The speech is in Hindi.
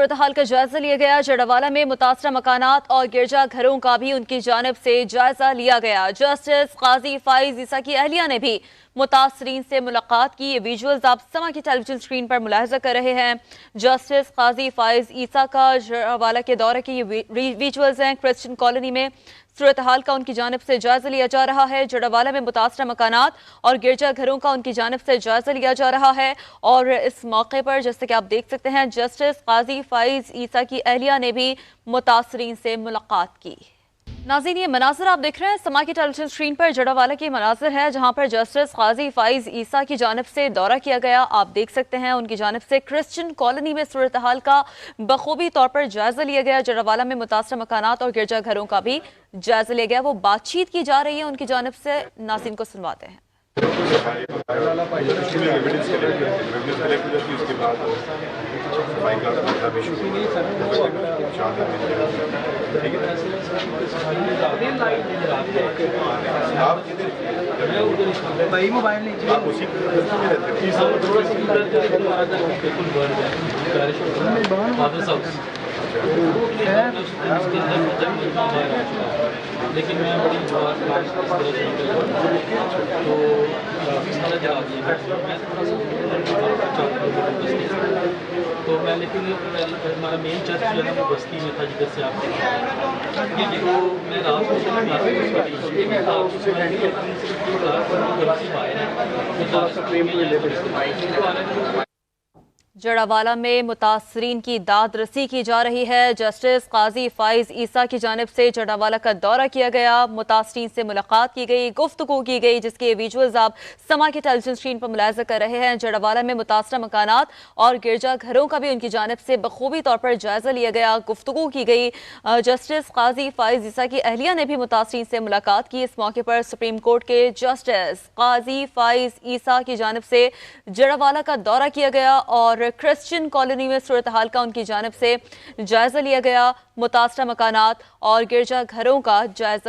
सूरत हाल का जायजा लिया गया। जड़ावाला में मुतासरा मकानात और गिरजा घरों का भी उनकी जानिब से जायजा लिया गया। जस्टिस काजी फाइज ईसा की अहलिया ने भी मुतासरीन से मुलाकात की। ये विजुअल्स आप समा की टेलीविजन स्क्रीन पर मुलाहिजा कर रहे हैं। जस्टिस काजी फाइज ईसा का जड़ावाला के दौरे के ये विजुअल्स हैं। क्रिश्चियन कॉलोनी में सूरत हाल का उनकी जानिब से जायजा लिया जा रहा है। जड़ावाला में मुतासरा मकानात और गिरजा घरों का उनकी जानिब से जायजा लिया जा रहा है। और इस मौके पर जैसे कि आप देख सकते हैं, जस्टिस काजी फाइज ईसा की अहलिया ने भी मुतासरीन से मुलाकात की। नाज़रीन, ये मनाज़र आप देख रहे हैं समा की टेलीविजन स्क्रीन पर। जड़ावाला की मनाज़र है जहां पर जस्टिस काजी फाइज ईसा की जानिब से दौरा किया गया। आप देख सकते हैं उनकी जानिब से क्रिश्चियन कॉलोनी में सूरत हाल का बखूबी तौर पर जायजा लिया गया। जड़ावाला में मुतासरा मकानात और गिरजा घरों का भी जायजा लिया गया। वो बातचीत की जा रही है उनकी जानिब से। नाज़रीन को सुनवाते हैं। भाई मोबाइल लीजिए। आप उसी लेकिन मैं बड़ी तो तो मैं लेकिन हमारा मेन चर्च जो है वो बस्ती में था जिधर से आप तो मैं रात को जड़ावाला में मुतासरीन की दाद रसी की जा रही है। जस्टिस काजी फाइज ईसा की जानिब से जड़ावाला का दौरा किया गया, मुतासरीन से मुलाकात की गई, गुफ्तगू की गई, जिसके विजुअल्स आप समा के टेलीविजन स्क्रीन पर मुलाहिजा कर रहे हैं। जड़ावाला में मुतासरा मकानात और गिरजा घरों का भी उनकी जानिब से बखूबी तौर पर जायजा लिया गया, गुफ्तगू की गई। जस्टिस काजी फाइज ईसा की अहलिया ने भी मुतासरीन से मुलाकात की। इस मौके पर सुप्रीम कोर्ट के जस्टिस काजी फाइज ईसा की जानिब से जड़ावाला का दौरा किया गया और क्रिश्चियन कॉलोनी में सूरत हाल का उनकी जानिब से जायजा लिया गया। मुतासरा मकानात और गिरजा घरों का जायजा